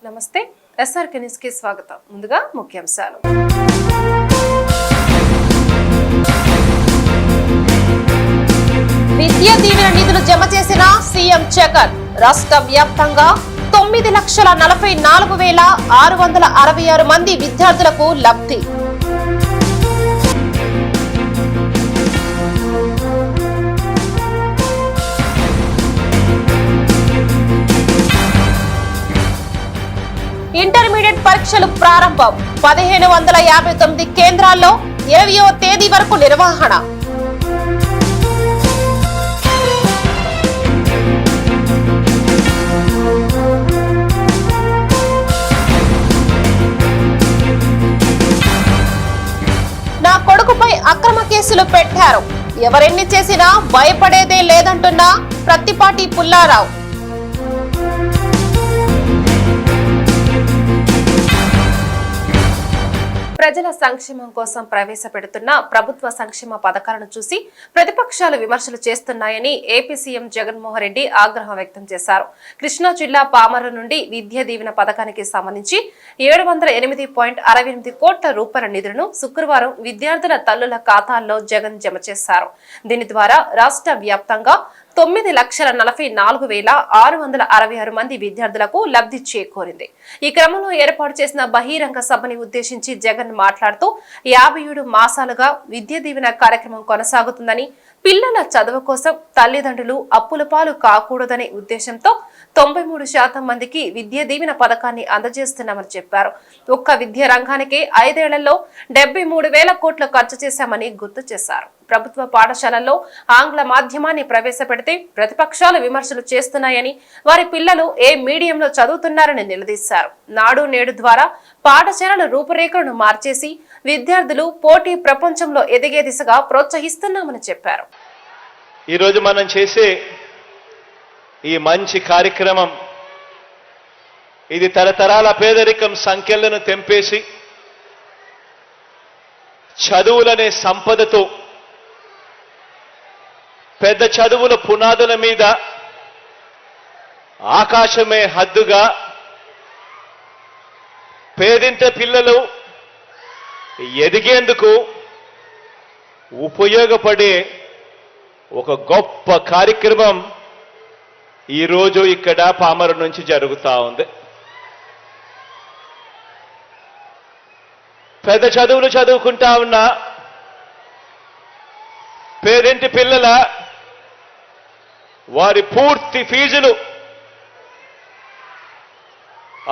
నమస్తే SRK news కి స్వాగతం. ముందుగా ముఖ్యాంశాలు. విద్యా దీవెన నిధులు జమ చేసిన సీఎం జగన్. రాష్ట్ర వ్యాప్తంగా 9,44,666 మంది విద్యార్థులకు లబ్ధి. ఇంటర్మీడియట్ పరీక్షలు ప్రారంభం. 1559 కేంద్రాల్లో 20వ తేదీ వరకు నిర్వహణ. నా కొడుకుపై అక్రమ కేసులు పెట్టారు. ఎవరెన్ని చేసినా భయపడేదే లేదంటున్న ప్రత్తిపాటి పుల్లారావు. ప్రజల సంక్షేమం కోసం ప్రవేశపెడుతున్న ప్రభుత్వ సంక్షేమ పథకాలను చూసి ప్రతిపక్షాలు విమర్శలు చేస్తున్నాయని ఏపీ సీఎం జగన్మోహన్ రెడ్డి ఆగ్రహం వ్యక్తం చేశారు. కృష్ణా జిల్లా పామర నుండి విద్యా దీవెన పథకానికి సంబంధించి 708.68 కోట్ల రూపాయల నిధులను శుక్రవారం విద్యార్థుల తల్లుల ఖాతాల్లో జగన్ జమ చేశారు. దీని ద్వారా రాష్ట్ర వ్యాప్తంగా 9,44,666 మంది విద్యార్థులకు లబ్ధి చేకూరింది. ఈ క్రమంలో ఏర్పాటు చేసిన బహిరంగ సభని ఉద్దేశించి జగన్ మాట్లాడుతూ 57 మాసాలుగా విద్యా దీవెన కార్యక్రమం కొనసాగుతుందని, పిల్లల చదువు కోసం తల్లిదండ్రులు అప్పుల పాలు కాకూడదనే ఉద్దేశంతో 93% మందికి విద్యా దీవెన పథకాన్ని అందజేస్తున్నామని చెప్పారు. ఒక్క విద్యా రంగానికి 5 ఏళ్లలో 73,000 కోట్లు ఖర్చు చేశామని గుర్తు చేశారు. ప్రభుత్వ పాఠశాలల్లో ఆంగ్ల మాధ్యమాన్ని ప్రవేశపెడితే ప్రతిపక్షాలు విమర్శలు చేస్తున్నాయని, వారి పిల్లలు ఏ మీడియంలో చదువుతున్నారని నిలదీశారు. నాడు నేడు ద్వారా పాఠశాలల రూపురేఖలను మార్చేసి విద్యార్థులు పోటీ ప్రపంచంలో ఎదిగే దిశగా ప్రోత్సహిస్తున్నామని చెప్పారు. ఈరోజు మనం చేసే ఈ మంచి కార్యక్రమం ఇది తరతరాల పేదరికం సంఖ్యలను తెంపేసి చదువులనే సంపదతో పెద్ద చదువుల పునాదుల మీద ఆకాశమే హద్దుగా పేదింట పిల్లలు ఎదిగేందుకు ఉపయోగపడే ఒక గొప్ప కార్యక్రమం ఈరోజు ఇక్కడ పామర నుంచి జరుగుతూ ఉంది. పెద్ద చదువులు చదువుకుంటా ఉన్న పేదింటి పిల్లల వారి పూర్తి ఫీజులు,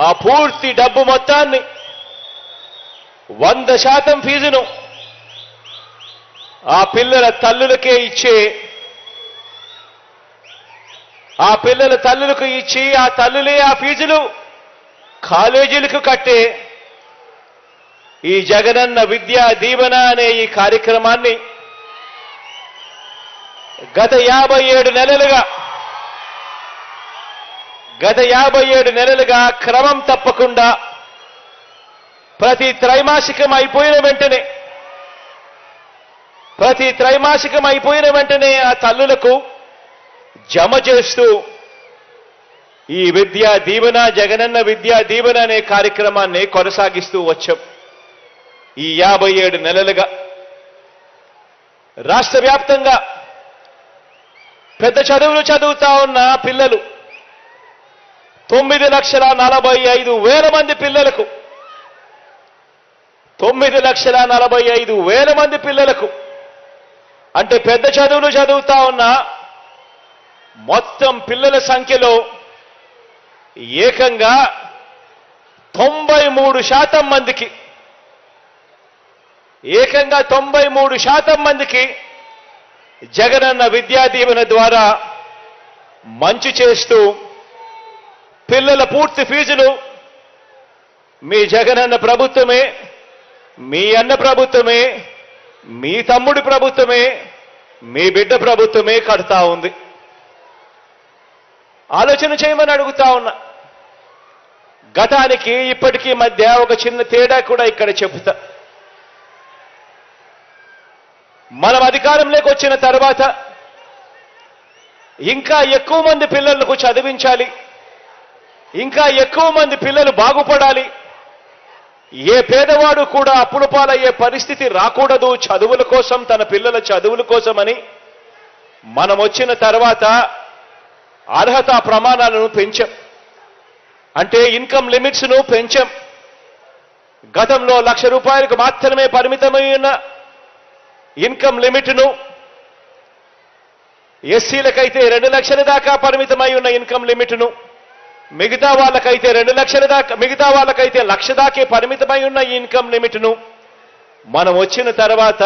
ఆ పూర్తి డబ్బు మొత్తాన్ని 100% ఫీజును ఆ పిల్లల తల్లులకే ఇచ్చే, ఆ పిల్లల తల్లులకు ఇచ్చి ఆ తల్లులే ఆ ఫీజులు కాలేజీలకు కట్టే ఈ జగనన్న విద్యా దీవెన అనే ఈ కార్యక్రమాన్ని గత 57 నెలలుగా క్రమం తప్పకుండా ప్రతి త్రైమాసికం అయిపోయిన వెంటనే ఆ తల్లులకు జమ చేస్తూ ఈ విద్యా దీవెన, జగనన్న విద్యా దీవెన అనే కార్యక్రమాన్ని కొనసాగిస్తూ వచ్చాం. ఈ 57 నెలలుగా రాష్ట్ర వ్యాప్తంగా పెద్ద చదువులు చదువుతా ఉన్న పిల్లలు 9,45,000 మంది పిల్లలకు 9,45,000 మంది పిల్లలకు అంటే పెద్ద చదువులు చదువుతా ఉన్న మొత్తం పిల్లల సంఖ్యలో ఏకంగా 93% మందికి 93% మందికి జగనన్న విద్యా దీవెన ద్వారా మంచి చేస్తూ పిల్లల పూర్తి ఫీజులు మీ జగనన్న ప్రభుత్వమే, మీ అన్న ప్రభుత్వమే, మీ తమ్ముడి ప్రభుత్వమే, మీ బిడ్డ ప్రభుత్వమే కడతా ఉంది. ఆలోచన చేయమని అడుగుతా ఉన్నా. గతానికి ఇప్పటికీ మధ్య ఒక చిన్న తేడా కూడా ఇక్కడ చెబుతా. మనం అధికారంలోకి వచ్చిన తర్వాత ఇంకా ఎక్కువ మంది పిల్లలకు చదివించాలి, ఇంకా ఎక్కువ మంది పిల్లలు బాగుపడాలి, ఏ పేదవాడు కూడా అప్పుల పాలయ్యే పరిస్థితి రాకూడదు చదువుల కోసం, తన పిల్లల చదువుల కోసమని మనం వచ్చిన తర్వాత అర్హత ప్రమాణాలను పెంచాం. అంటే ఇన్కమ్ లిమిట్స్ ను పెంచాం. గతంలో ₹1,00,000 మాత్రమే పరిమితమై ఉన్న ఇన్కమ్ లిమిట్ ను ఎస్సీలకైతే 2 లక్షల దాకా పరిమితమై ఉన్న ఇన్కమ్ లిమిట్ ను మిగతా వాళ్ళకైతే 2 లక్షల దాకా, మిగతా వాళ్ళకైతే 1,00,000 దాకే పరిమితమై ఉన్న ఇన్కమ్ లిమిట్ ను మనం వచ్చిన తర్వాత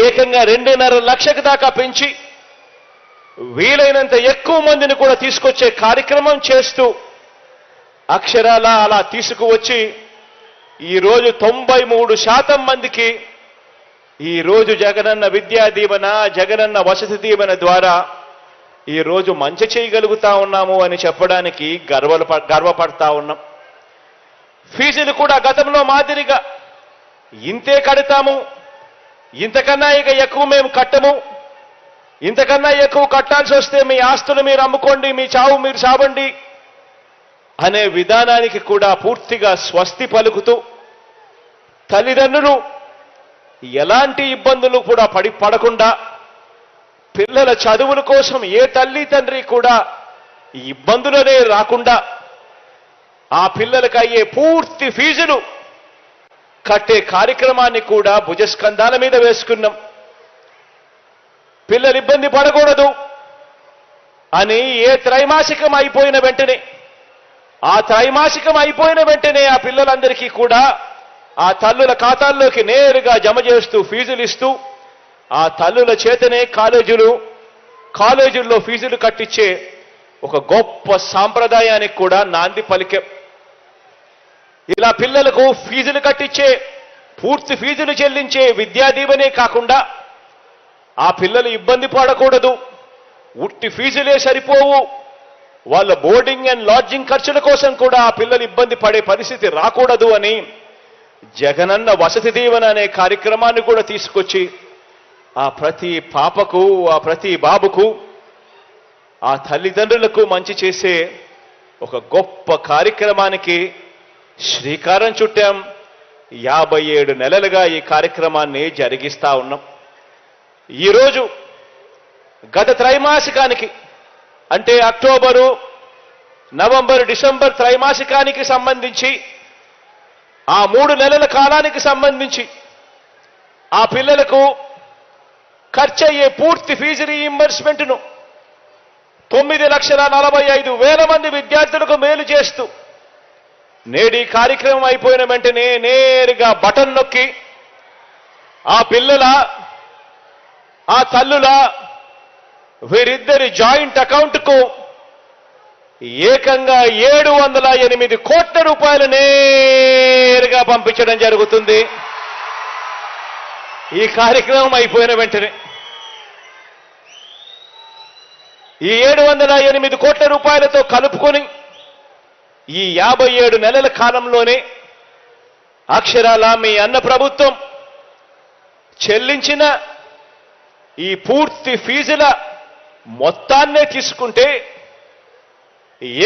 ఏకంగా 2.5 లక్షల దాకా పెంచి వీలైనంత ఎక్కువ మందిని కూడా తీసుకొచ్చే కార్యక్రమం చేస్తూ అక్షరాల అలా తీసుకువచ్చి ఈరోజు 93% మందికి ఈరోజు జగనన్న విద్యా దీవెన, జగనన్న వసతి దీవెన ద్వారా ఈరోజు మంచి చేయగలుగుతా ఉన్నాము అని చెప్పడానికి గర్వపడతా ఉన్నాం. ఫీజులు కూడా గతంలో మాదిరిగా ఇంతే కడతాము, ఇంతకన్నా ఇక ఎక్కువ మేము కట్టము, ఇంతకన్నా ఎక్కువ కట్టాల్సి వస్తే మీ ఆస్తులు మీరు అమ్ముకోండి, మీ చావు మీరు చావండి అనే విధానానికి కూడా పూర్తిగా స్వస్తి పలుకుతూ తల్లిదండ్రులు ఎలాంటి ఇబ్బందులు కూడా పడకుండా పిల్లల చదువుల కోసం ఏ తల్లి తండ్రి కూడా ఇబ్బందులనే రాకుండా ఆ పిల్లలకు అయ్యే పూర్తి ఫీజులు కట్టే కార్యక్రమాన్ని కూడా భుజస్కంధాల మీద వేసుకున్నాం. పిల్లలు ఇబ్బంది పడకూడదు అని ఏ త్రైమాసికం అయిపోయిన వెంటనే, ఆ త్రైమాసికం అయిపోయిన వెంటనే ఆ పిల్లలందరికీ కూడా ఆ తల్లుల ఖాతాల్లోకి నేరుగా జమ చేస్తూ ఫీజులు ఇస్తూ ఆ తల్లుల చేతనే కాలేజీల్లో ఫీజులు కట్టించే ఒక గొప్ప సాంప్రదాయానికి కూడా నాంది పలికాం. ఇలా పిల్లలకు ఫీజులు కట్టించే, పూర్తి ఫీజులు చెల్లించే విద్యా దీవెనే కాకుండా ఆ పిల్లలు ఇబ్బంది పడకూడదు, ఉట్టి ఫీజులే సరిపోవు, వాళ్ళ బోర్డింగ్ అండ్ లాడ్జింగ్ ఖర్చుల కోసం కూడా ఆ పిల్లలు ఇబ్బంది పడే పరిస్థితి రాకూడదు అని జగనన్న వసతి దీవెన అనే కార్యక్రమాన్ని కూడా తీసుకొచ్చి ఆ ప్రతి పాపకు, ఆ ప్రతి బాబుకు, ఆ తల్లిదండ్రులకు మంచి చేసే ఒక గొప్ప కార్యక్రమానికి శ్రీకారం చుట్టాం. 57 నెలలుగా ఈ కార్యక్రమాన్ని జరిగిస్తా ఉన్నాం. ఈరోజు గత త్రైమాసికానికి అంటే అక్టోబరు, నవంబరు, డిసెంబర్ త్రైమాసికానికి సంబంధించి ఆ 3 నెలల కాలానికి సంబంధించి ఆ పిల్లలకు ఖర్చయ్యే పూర్తి ఫీజు రీయింబర్స్మెంట్ను 9,45,000 మంది విద్యార్థులకు మేలు చేస్తూ నేడు ఈ కార్యక్రమం అయిపోయిన వెంటనే నేరుగా బటన్ నొక్కి ఆ పిల్లల, ఆ తల్లుల వీరిద్దరి జాయింట్ అకౌంట్కు ఏకంగా 708 కోట్ల రూపాయలు నేరుగా పంపించడం జరుగుతుంది. ఈ కార్యక్రమం అయిపోయిన వెంటనే ఈ 708 కోట్ల రూపాయలతో కలుపుకొని ఈ 57 నెలల కాలంలోనే అక్షరాల మీ అన్న ప్రభుత్వం చెల్లించిన ఈ పూర్తి ఫీజుల మొత్తాన్నే తీసుకుంటే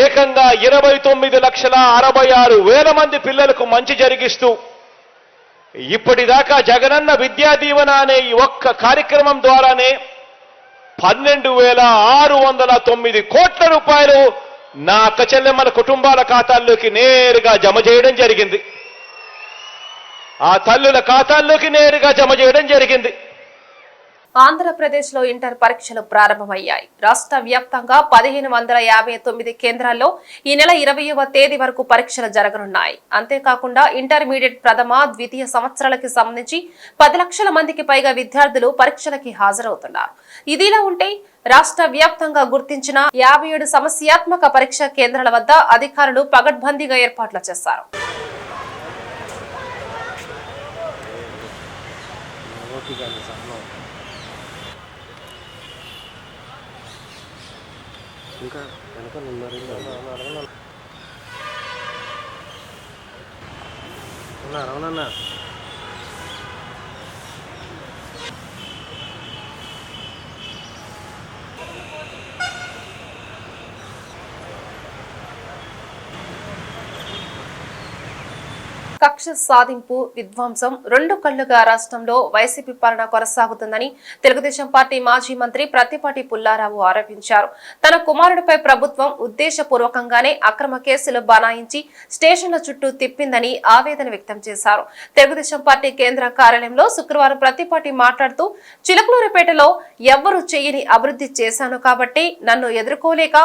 ఏకంగా 29,66,000 మంది పిల్లలకు మంచి జరిగిస్తూ ఇప్పటిదాకా జగనన్న విద్యా దీవెన అనే ఈ ఒక్క కార్యక్రమం ద్వారానే 12,609 కోట్ల రూపాయలు నా అక్క చెల్లెమ్మల కుటుంబాల ఖాతాల్లోకి నేరుగా జమ చేయడం జరిగింది. ఆ తల్లుల ఖాతాల్లోకి నేరుగా జమ చేయడం జరిగింది. ఆంధ్రప్రదేశ్ లో ఇంటర్ పరీక్షలు ప్రారంభమయ్యాయి. రాష్ట్ర వ్యాప్తంగా 1,559 కేంద్రాల్లో ఈ నెల 20వ తేదీ వరకు పరీక్షలు జరగనున్నాయి. అంతేకాకుండా ఇంటర్మీడియట్ ప్రథమ, ద్వితీయ సంవత్సరాలకి సంబంధించి 10 లక్షల మందికి పైగా విద్యార్థులు పరీక్షలకి హాజరవుతున్నారు. ఇదిలా ఉంటే రాష్ట్ర వ్యాప్తంగా గుర్తించిన 57 సమస్యాత్మక పరీక్షా కేంద్రాల వద్ద అధికారులు పగడ్బందీగా ఏర్పాట్లు చేశారు. ఇంకా వెనకాల అవునన్నా కక్ష సాధింపు విధ్వంసం రెండు కళ్లుగా రాష్ట్రంలో వైసీపీ పాలన కొనసాగుతుందని తెలుగుదేశం పార్టీ మాజీ మంత్రి ప్రత్తిపాటి పుల్లారావు ఆరోపించారు. తన కుమారుడిపై ప్రభుత్వం ఉద్దేశపూర్వకంగానే అక్రమ కేసులు బనాయించి స్టేషన్ల చుట్టూ తిప్పిందని ఆవేదన వ్యక్తం చేశారు. తెలుగుదేశం పార్టీ కేంద్ర కార్యాలయంలో శుక్రవారం ప్రత్తిపాటి మాట్లాడుతూ చిలకలూరిపేటలో ఎవ్వరూ చేయని అభివృద్ధి చేశాను కాబట్టి నన్ను ఎదుర్కోలేక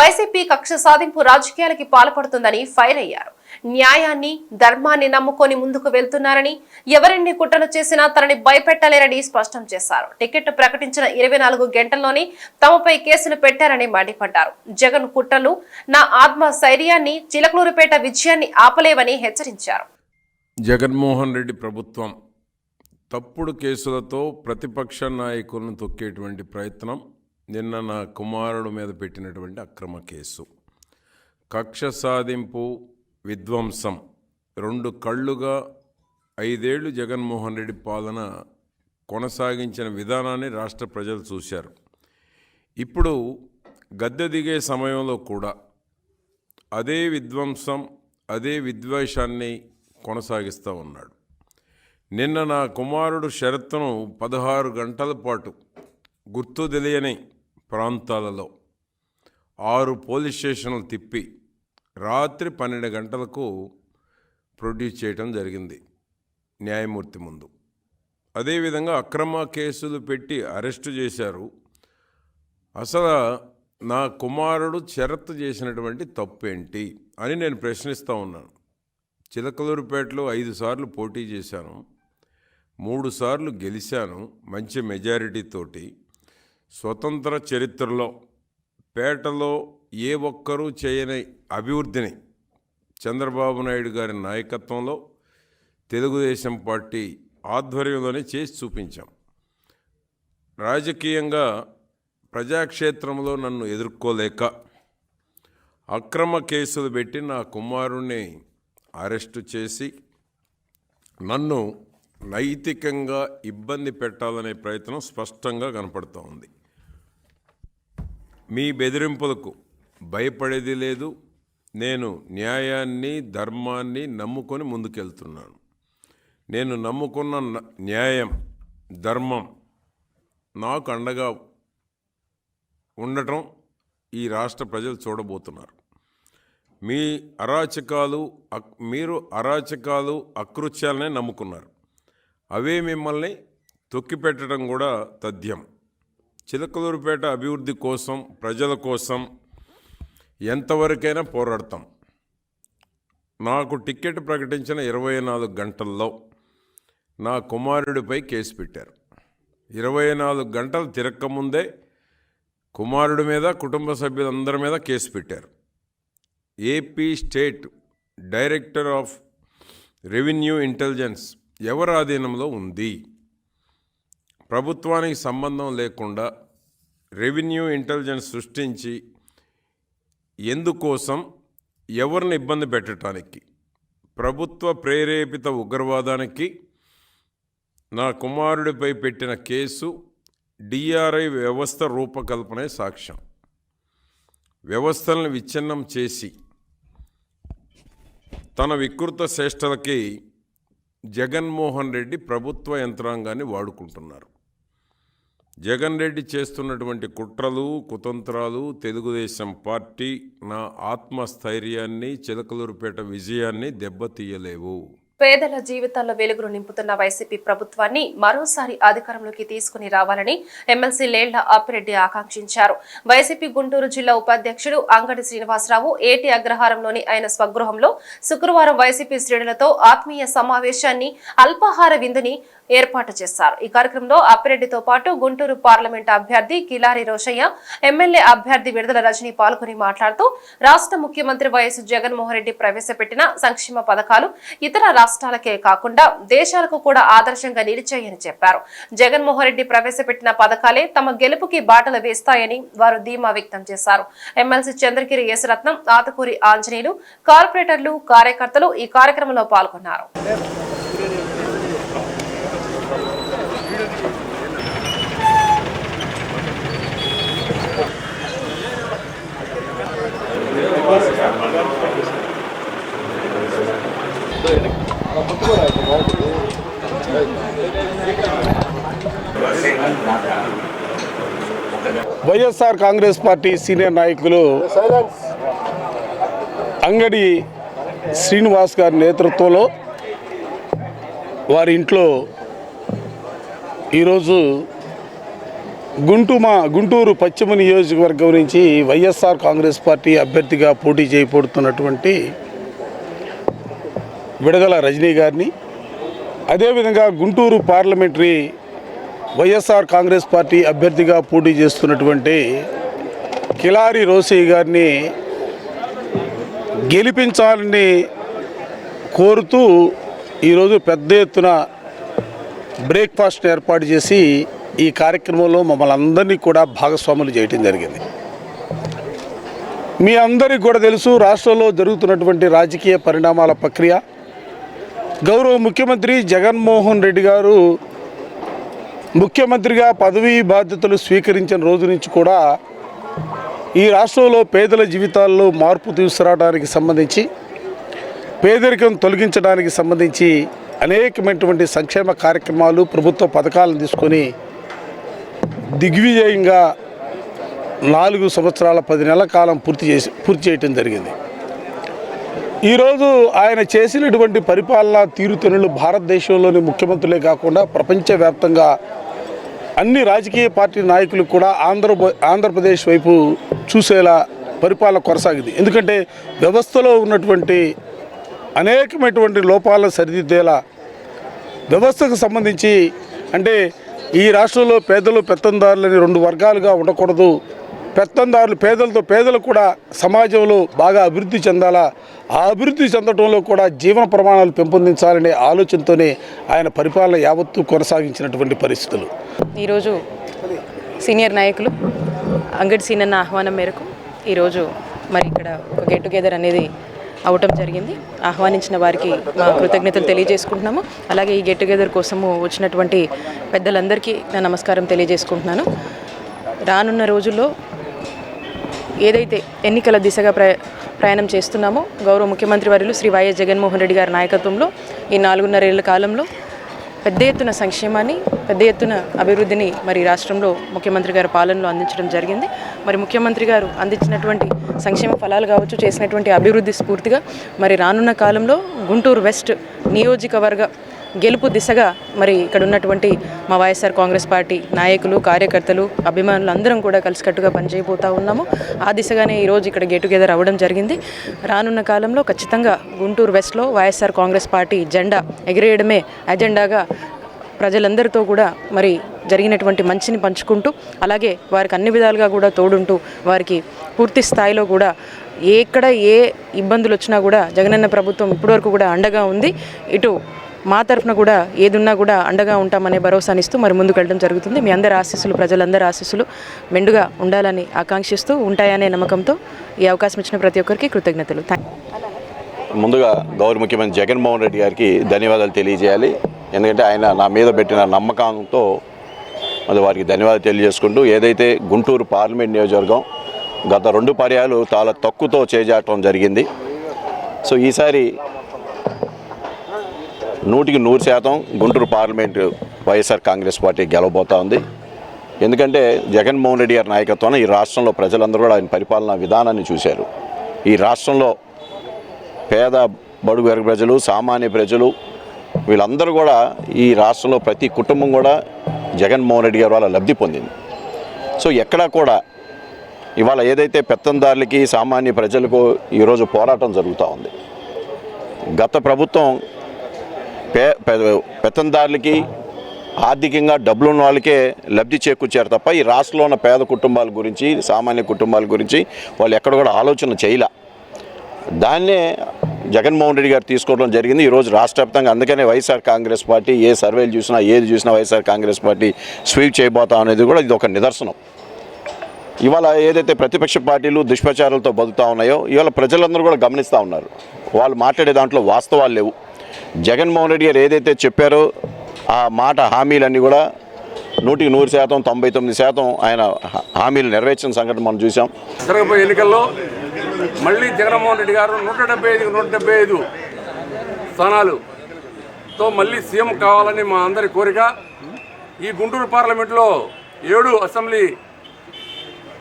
వైసీపీ కక్ష సాధింపు రాజకీయాలకి పాల్పడుతుందని ఫైర్ అయ్యారు. న్యాయాన్ని ధర్మాన్ని నమ్ముకొని ముందుకు వెళ్తున్నారని ఎవరెన్ని కుట్రలు చేసినా తనని భయపెట్టలేరని స్పష్టం చేశారు. టికెట్ ప్రకటించిన 24 గంటల్లోనే తమపై కేసులు పెట్టారని మండిపడ్డారు. జగన్ కుట్రలు నా ఆత్మ స్థైర్యాన్ని చిలకలూరిపేట విజయాన్ని ఆపలేవని హెచ్చరించారు. జగన్మోహన్ రెడ్డి ప్రభుత్వం తప్పుడు కేసులతో ప్రతిపక్ష నాయకులను తొక్కేటువంటి ప్రయత్నం, నిన్న నా కుమారుడు మీద పెట్టినటువంటి అక్రమ కేసు, కక్ష సాధింపు విధ్వంసం, రెండు కళ్ళుగా 5 ఏళ్లు జగన్మోహన్ రెడ్డి పాలన కొనసాగించిన విధానాన్ని రాష్ట్ర ప్రజలు చూశారు. ఇప్పుడు గద్దె దిగే సమయంలో కూడా అదే విధ్వంసం, అదే విద్వేషాన్ని కొనసాగిస్తూ ఉన్నాడు. నిన్న నా కుమారుడు షరత్తును 16 గంటల పాటు గుర్తు తెలియని ప్రాంతాలలో 6 పోలీస్ స్టేషన్లు తిప్పి రాత్రి 12 గంటలకు ప్రొడ్యూస్ చేయటం జరిగింది న్యాయమూర్తి ముందు. అదేవిధంగా అక్రమ కేసులు పెట్టి అరెస్టు చేశారు. అసలు నా కుమారుడు షరత్తు చేసినటువంటి తప్పేంటి అని నేను ప్రశ్నిస్తూ ఉన్నాను. చిలకలూరిపేటలో 5 సార్లు పోటీ చేశాను, 3 సార్లు గెలిచాను మంచి మెజారిటీతోటి. స్వతంత్ర చరిత్రలో పేటలో ఏ ఒక్కరూ చేయని అభివృద్ధిని చంద్రబాబు నాయుడు గారి నాయకత్వంలో తెలుగుదేశం పార్టీ ఆధ్వర్యంలోనే చేసి చూపించాం. రాజకీయంగా ప్రజాక్షేత్రంలో నన్ను ఎదుర్కోలేక అక్రమ కేసులు పెట్టి నా కుమారుణ్ణి అరెస్టు చేసి నన్ను నైతికంగా ఇబ్బంది పెట్టాలనే ప్రయత్నం స్పష్టంగా కనపడుతూ ఉంది. మీ బెదిరింపులకు భయపడేది లేదు. నేను న్యాయాన్ని ధర్మాన్ని నమ్ముకొని ముందుకెళ్తున్నాను. నేను నమ్ముకున్న న్యాయం ధర్మం నాకు అండగా ఉండటం ఈ రాష్ట్ర ప్రజలు చూడబోతున్నారు. మీరు అరాచకాలు అకృత్యాలనే నమ్ముకున్నారు. అవే మిమ్మల్ని తొక్కిపెట్టడం కూడా తథ్యం. చిలకలూరిపేట అభివృద్ధి కోసం, ప్రజల కోసం ఎంతవరకైనా పోరాడతాం. నాకు టికెట్ ప్రకటించిన 24 గంటల్లో నా కుమారుడిపై కేసు పెట్టారు. 24 గంటలు తిరక్కముందే కుమారుడి మీద, కుటుంబ సభ్యులందరి మీద కేసు పెట్టారు. AP state director of revenue intelligence ఎవరి ఆధీనంలో ఉంది? ప్రభుత్వానికి సంబంధం లేకుండా రెవెన్యూ ఇంటెలిజెన్స్ సృష్టించి ఎందుకోసం, ఎవరిని ఇబ్బంది పెట్టడానికి, ప్రభుత్వ ప్రేరేపిత ఉగ్రవాదానికి నా కుమారుడిపై పెట్టిన కేసు డిఆర్ఐ వ్యవస్థ రూపకల్పనే సాక్ష్యం. వ్యవస్థలను విచ్ఛిన్నం చేసి తన వికృత చేష్టలకి జగన్మోహన్ రెడ్డి ప్రభుత్వ యంత్రాంగాన్ని వాడుకుంటున్నారు. జగన్ రెడ్డి చేస్తున్నటువంటి కుట్రలు, కుతంత్రాలు తెలుగుదేశం పార్టీ నా ఆత్మస్థైర్యాన్ని, చిలకలూరిపేట విజయాన్ని దెబ్బతీయలేవు. పేదల జీవితాల్లో వెలుగులు నింపుతున్న వైసీపీ ప్రభుత్వాన్ని మరోసారి అధికారంలోకి తీసుకుని రావాలని ఎమ్మెల్సీ లేళ్ల అప్పిరెడ్డి ఆకాంక్షించారు. వైసీపీ గుంటూరు జిల్లా ఉపాధ్యక్షుడు అంగడి శ్రీనివాసరావు ఏటి అగ్రహారంలోని ఆయన స్వగృహంలో శుక్రవారం వైసీపీ శ్రేణులతో ఆత్మీయ సమావేశాన్ని, అల్పాహార విందుని ఏర్పాటు చేశారు. ఈ కార్యక్రమంలో అప్పిరెడ్డితో పాటు గుంటూరు పార్లమెంట్ అభ్యర్థి కిలారి రోషయ్య, ఎమ్మెల్యే అభ్యర్థి విడుదల రజని పాల్గొని మాట్లాడుతూ రాష్ట్ర ముఖ్యమంత్రి వైఎస్ జగన్మోహన్ రెడ్డి ప్రవేశపెట్టిన సంక్షేమ పథకాలు ఇతర రాష్ట్రాలకే కాకుండా దేశాలకు కూడా ఆదర్శంగా నిలిచాయని చెప్పారు. జగన్మోహన్ రెడ్డి ప్రవేశపెట్టిన పథకాలే తమ గెలుపుకి బాటలు వేస్తాయని వారు ధీమా వ్యక్తం చేశారు. ఎమ్మెల్సీ చంద్రగిరి యేసరత్నం, ఆతకూరి ఆంజనేయులు, కార్పొరేటర్లు, కార్యకర్తలు ఈ కార్యక్రమంలో పాల్గొన్నారు. Good. YSR Congress party senior నాయకులు అంగడి శ్రీనివాస్ గారి నేతృత్వంలో వారి ఇంట్లో ఈరోజు గుంటూరు పశ్చిమ నియోజకవర్గం నుంచి వైఎస్ఆర్ కాంగ్రెస్ పార్టీ అభ్యర్థిగా పోటీ చేయబడుతున్నటువంటి విడదల రజనీ గారిని, అదేవిధంగా గుంటూరు పార్లమెంటరీ వైఎస్ఆర్ కాంగ్రెస్ పార్టీ అభ్యర్థిగా పోటీ చేస్తున్నటువంటి కిలారి రోసయ్య గారిని గెలిపించాలని కోరుతూ ఈరోజు పెద్ద ఎత్తున బ్రేక్ఫాస్ట్ ఏర్పాటు చేసి ఈ కార్యక్రమంలో మమ్మల్ని అందరినీ కూడా భాగస్వాములు చేయటం జరిగింది. మీ అందరికీ కూడా తెలుసు, రాష్ట్రంలో జరుగుతున్నటువంటి రాజకీయ పరిణామాల ప్రక్రియ. గౌరవ ముఖ్యమంత్రి జగన్మోహన్ రెడ్డి గారు ముఖ్యమంత్రిగా పదవీ బాధ్యతలు స్వీకరించిన రోజు నుంచి కూడా ఈ రాష్ట్రంలో పేదల జీవితాల్లో మార్పు తీసుకురావడానికి సంబంధించి, పేదరికం తొలగించడానికి సంబంధించి అనేకమైనటువంటి సంక్షేమ కార్యక్రమాలు, ప్రభుత్వ పథకాలను తీసుకొని దిగ్విజయంగా 4 సంవత్సరాల 10 నెలల కాలం పూర్తి చేయటం జరిగింది. ఈరోజు ఆయన చేసినటువంటి పరిపాలనా తీరుతెన్నులు భారతదేశంలోని ముఖ్యమంత్రులే కాకుండా ప్రపంచవ్యాప్తంగా అన్ని రాజకీయ పార్టీ నాయకులు కూడా ఆంధ్రప్రదేశ్ వైపు చూసేలా పరిపాలన కొనసాగింది. ఎందుకంటే వ్యవస్థలో ఉన్నటువంటి అనేకమైనటువంటి లోపాలను సరిదిద్దేలా వ్యవస్థకు సంబంధించి, అంటే ఈ రాష్ట్రంలో పేదలు పెత్తందారులని 2 వర్గాలుగా ఉండకూడదు, పెత్తందారులు పేదలు కూడా సమాజంలో బాగా అభివృద్ధి చెందాలా, ఆ అభివృద్ధి చెందడంలో కూడా జీవన ప్రమాణాలు పెంపొందించాలనే ఆలోచనతోనే ఆయన పరిపాలన యావత్తు కొనసాగించినటువంటి పరిస్థితులు. ఈరోజు సీనియర్ నాయకులు అంగడి సీనన్న ఆహ్వానం మేరకు ఈరోజు మరి ఇక్కడ ఒక గెట్ టుగెదర్ అనేది అవటం జరిగింది. ఆహ్వానించిన వారికి మా కృతజ్ఞతలు తెలియజేసుకుంటున్నాము. అలాగే ఈ గెట్ టుగెదర్ కోసము వచ్చినటువంటి పెద్దలందరికీ నా నమస్కారం తెలియజేసుకుంటున్నాను. రానున్న రోజుల్లో ఏదైతే ఎన్నికల దిశగా ప్రయాణం చేస్తున్నామో, గౌరవ ముఖ్యమంత్రి వర్యులు శ్రీ వైఎస్ జగన్మోహన్ రెడ్డి గారి నాయకత్వంలో ఈ 4.5 ఏళ్ల కాలంలో పెద్ద ఎత్తున సంక్షేమాన్ని, పెద్ద ఎత్తున అభివృద్ధిని మరి రాష్ట్రంలో ముఖ్యమంత్రి గారి పాలనలో అందించడం జరిగింది. మరి ముఖ్యమంత్రి గారు అందించినటువంటి సంక్షేమ ఫలాలు కావచ్చు, చేసినటువంటి అభివృద్ధి స్ఫూర్తిగా మరి రానున్న కాలంలో గుంటూరు వెస్ట్ నియోజకవర్గ గెలుపు దిశగా మరి ఇక్కడ ఉన్నటువంటి మా వైఎస్ఆర్ కాంగ్రెస్ పార్టీ నాయకులు, కార్యకర్తలు, అభిమానులు అందరం కూడా కలిసికట్టుగా పనిచేయబోతూ ఉన్నాము. ఆ దిశగానే ఈరోజు ఇక్కడ గెట్ టుగెదర్ అవ్వడం జరిగింది. రానున్న కాలంలో ఖచ్చితంగా గుంటూరు వెస్ట్లో వైఎస్ఆర్ కాంగ్రెస్ పార్టీ జెండా ఎగిరేయడమే అజెండాగా ప్రజలందరితో కూడా మరి జరిగినటువంటి మంచిని పంచుకుంటూ, అలాగే వారికి అన్ని విధాలుగా కూడా తోడుంటూ, వారికి పూర్తి స్థాయిలో కూడా ఎక్కడ ఏ ఇబ్బందులు వచ్చినా కూడా జగనన్న ప్రభుత్వం ఇప్పటివరకు కూడా అండగా ఉంది. ఇటు మా తరఫున కూడా ఏదున్నా కూడా అండగా ఉంటామనే భరోసానిస్తూ మరి ముందుకు వెళ్ళడం జరుగుతుంది. మీ అందరి ఆశీస్సులు, ప్రజలందరి ఆశీస్సులు మెండుగా ఉండాలని ఆకాంక్షిస్తూ, ఉంటాయనే నమ్మకంతో ఈ అవకాశం ఇచ్చిన ప్రతి ఒక్కరికి కృతజ్ఞతలు. ముందుగా గౌరవ ముఖ్యమంత్రి జగన్మోహన్ రెడ్డి గారికి ధన్యవాదాలు తెలియజేయాలి. ఎందుకంటే ఆయన నా మీద పెట్టిన నమ్మకంతో అది వారికి ధన్యవాదాలు తెలియజేసుకుంటూ, ఏదైతే గుంటూరు పార్లమెంట్ నియోజకవర్గం గత 2 పర్యాలు చాలా తక్కువతో చేజాటం జరిగింది. సో ఈసారి 100% గుంటూరు పార్లమెంటు వైఎస్ఆర్ కాంగ్రెస్ పార్టీ గెలవబోతూ ఉంది. ఎందుకంటే జగన్మోహన్ రెడ్డి గారి నాయకత్వాన్ని ఈ రాష్ట్రంలో ప్రజలందరూ కూడా ఆయన పరిపాలనా విధానాన్ని చూశారు. ఈ రాష్ట్రంలో పేద బడుగు వర్గ ప్రజలు, సామాన్య ప్రజలు వీళ్ళందరూ కూడా ఈ రాష్ట్రంలో ప్రతి కుటుంబం కూడా జగన్మోహన్ రెడ్డి గారి వల్ల లబ్ధి పొందింది. సో ఎక్కడా కూడా ఇవాళ ఏదైతే పెత్తందారులకి, సామాన్య ప్రజలకు ఈరోజు పోరాటం జరుగుతూ ఉంది. గత ప్రభుత్వం పెత్తందారులకి, ఆర్థికంగా డబ్బులున్న వాళ్ళకే లబ్ధి చేకూర్చారు తప్ప ఈ రాష్ట్రంలో ఉన్న పేద కుటుంబాల గురించి, సామాన్య కుటుంబాల గురించి వాళ్ళు ఎక్కడ కూడా ఆలోచన చేయలే. దాన్నే జగన్మోహన్ రెడ్డి గారు తీసుకోవడం జరిగింది. ఈరోజు రాష్ట్ర వ్యాప్తంగా అందుకనే వైఎస్ఆర్ కాంగ్రెస్ పార్టీ ఏ సర్వేలు చూసినా, ఏది చూసినా వైఎస్ఆర్ కాంగ్రెస్ పార్టీ స్వీప్ చేయబోతాం అనేది కూడా ఇది ఒక నిదర్శనం. ఇవాళ ఏదైతే ప్రతిపక్ష పార్టీలు దుష్ప్రచారాలతో బతుకుతూ ఉన్నాయో ఇవాళ ప్రజలందరూ కూడా గమనిస్తూ ఉన్నారు. వాళ్ళు మాట్లాడే దాంట్లో వాస్తవాలు లేవు. జగన్మోహన్ రెడ్డి గారు ఏదైతే చెప్పారో ఆ మాట హామీలన్నీ కూడా 100% 99% ఆయన హామీలు నెరవేర్చిన సంఘటన మనం చూసాం. జరగబోయే ఎన్నికల్లో మళ్ళీ జగన్మోహన్ రెడ్డి గారు 175 స్థానాలు తో మళ్ళీ సీఎం కావాలని మా అందరి కోరిక. ఈ గుంటూరు పార్లమెంటులో 7 అసెంబ్లీ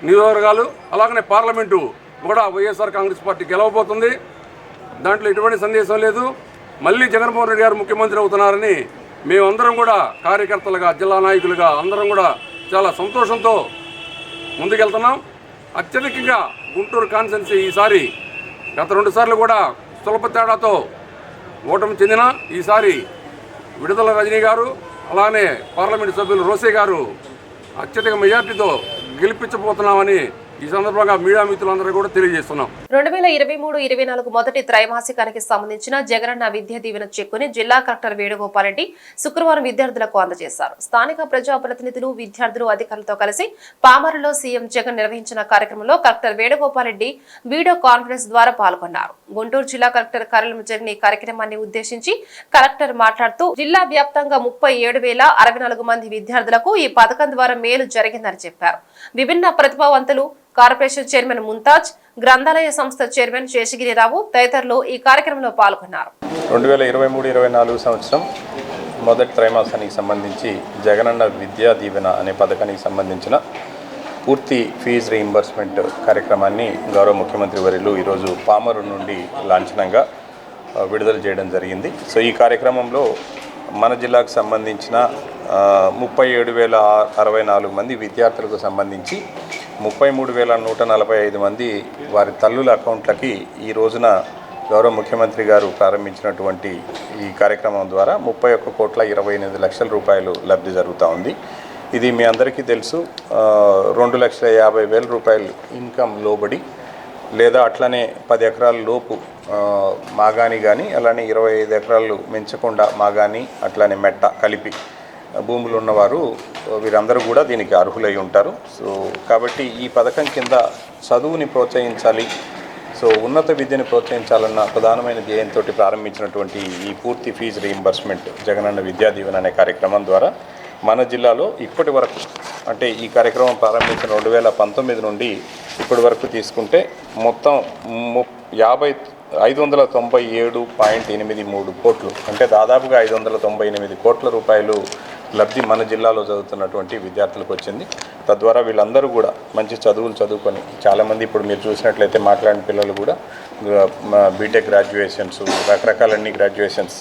నియోజకవర్గాలు అలాగనే పార్లమెంటు కూడా వైఎస్ఆర్ కాంగ్రెస్ పార్టీ గెలవబోతుంది. దాంట్లో ఎటువంటి సందేశం లేదు. మళ్ళీ జగన్మోహన్ రెడ్డి గారు ముఖ్యమంత్రి అవుతున్నారని మేమందరం కూడా కార్యకర్తలుగా, జిల్లా నాయకులుగా అందరం కూడా చాలా సంతోషంతో ముందుకెళ్తున్నాం. అత్యధికంగా గుంటూరు కాన్స్టిట్యున్సీ ఈసారి గత 2 సార్లు కూడా సులభ తేడాతో ఓటమి చెందిన ఈసారి విడుదల రజనీ గారు అలానే పార్లమెంటు సభ్యులు రోసే గారు అత్యధిక మెజార్టీతో గెలిపించబోతున్నామని ఈ సందర్భంగా మీడియా మిత్రులందరూ కూడా తెలియజేస్తున్నాం. 2023-24 మొదటి త్రైమాసికానికి సంబంధించిన జగనన్న విద్యా దీవెన చెక్కుని జిల్లా కలెక్టర్ వేణుగోపాల్ రెడ్డి శుక్రవారం విద్యార్థులకు అందజేశారు. స్థానిక ప్రజాప్రతినిధులు, విద్యార్థులు, అధికారులతో కలిసి పామరులో సీఎం జగన్ నిర్వహించిన కార్యక్రమంలో collector Venugopal Reddy video conference ద్వారా పాల్గొన్నారు. గుంటూరు జిల్లా కలెక్టర్ కార్యాలయం జరిగిన ఈ కార్యక్రమాన్ని ఉద్దేశించి కలెక్టర్ మాట్లాడుతూ జిల్లా వ్యాప్తంగా 37,064 మంది విద్యార్థులకు ఈ పథకం ద్వారా మేలు జరిగిందని చెప్పారు. విభిన్న ప్రతిభావంతులు, కార్పొరేషన్ చైర్మన్ ముంతాజ్, గ్రంథాలయ సంస్థ చైర్మన్ శేషగిరిరావు తదితరులు ఈ కార్యక్రమంలో పాల్గొన్నారు. 2023-24 సంవత్సరం మొదటి త్రైమాసానికి సంబంధించి జగనన్న విద్యా దీవెన అనే పథకానికి సంబంధించిన పూర్తి ఫీజు రీయింబర్స్మెంట్ కార్యక్రమాన్ని గౌరవ ముఖ్యమంత్రి వర్యులు ఈరోజు పామరు నుండి లాంఛనంగా విడుదల చేయడం జరిగింది. సో ఈ కార్యక్రమంలో మన జిల్లాకు సంబంధించిన 37,064 మంది విద్యార్థులకు సంబంధించి 33,145 మంది వారి తల్లుల అకౌంట్లకి ఈ రోజున గౌరవ ముఖ్యమంత్రి గారు ప్రారంభించినటువంటి ఈ కార్యక్రమం ద్వారా 31,28,00,000 రూపాయలు లబ్ధి జరుగుతూ ఉంది. ఇది మీ అందరికీ తెలుసు, 2,50,000 రూపాయలు ఇన్కమ్ లోబడి లేదా అట్లనే 10 ఎకరాల లోపు మాగాని కానీ అలానే 25 ఎకరాలు మించకుండా మాగాని అట్లానే మెట్ట కలిపి భూములు ఉన్నవారు వీరందరూ కూడా దీనికి అర్హులై ఉంటారు. సో కాబట్టి ఈ పథకం కింద చదువుని ప్రోత్సహించాలి, సో ఉన్నత విద్యను ప్రోత్సహించాలన్న ప్రధానమైన ధ్యేయంతో ప్రారంభించినటువంటి ఈ పూర్తి ఫీజు రీయింబర్స్మెంట్ జగనన్న విద్యా దీవెన అనే కార్యక్రమం ద్వారా మన జిల్లాలో ఇప్పటి వరకు అంటే ఈ కార్యక్రమం ప్రారంభించిన 2019 నుండి ఇప్పటి వరకు తీసుకుంటే మొత్తం 597.83 కోట్లు అంటే దాదాపుగా 598 కోట్ల రూపాయలు లబ్ధి మన జిల్లాలో చదువుతున్నటువంటి విద్యార్థులకు వచ్చింది. తద్వారా వీళ్ళందరూ కూడా మంచి చదువులు చదువుకొని చాలామంది ఇప్పుడు మీరు చూసినట్లయితే మాట్లాడిన పిల్లలు కూడా బీటెక్ గ్రాడ్యుయేషన్స్, రకరకాలన్నీ గ్రాడ్యుయేషన్స్,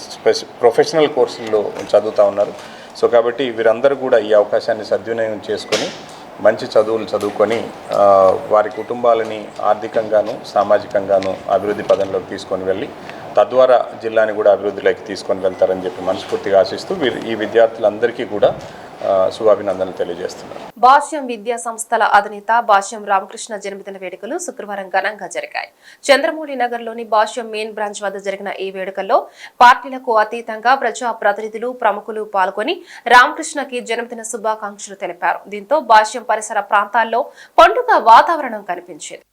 ప్రొఫెషనల్ కోర్సుల్లో చదువుతూ ఉన్నారు. సో కాబట్టి వీరందరూ కూడా ఈ అవకాశాన్ని సద్వినియోగం చేసుకొని మంచి చదువులు చదువుకొని వారి కుటుంబాలని ఆర్థికంగాను సామాజికంగాను అభివృద్ధి పదంలోకి తీసుకొని వెళ్ళి తద్వారా జిల్లాని కూడా అభివృద్ధిలోకి తీసుకొని వెళ్తారని చెప్పి మనస్ఫూర్తిగా ఆశిస్తూ ఈ విద్యార్థులందరికీ కూడా శుభాభినందనలు తెలియజేస్తున్నారు. భాష్యం విద్యా సంస్థల అధినేత భాష్యం రామకృష్ణ జన్మదిన వేడుకలు శుక్రవారం ఘనంగా జరిగాయి. చంద్రమౌళి నగర్లోని భాష్యం మెయిన్ బ్రాంచ్ వద్ద జరిగిన ఈ వేడుకల్లో పార్టీలకు అతీతంగా ప్రజా ప్రతినిధులు, ప్రముఖులు పాల్గొని రామకృష్ణకి జన్మదిన శుభాకాంక్షలు తెలిపారు. దీంతో భాష్యం పరిసర ప్రాంతాల్లో పండుగ వాతావరణం కనిపించింది.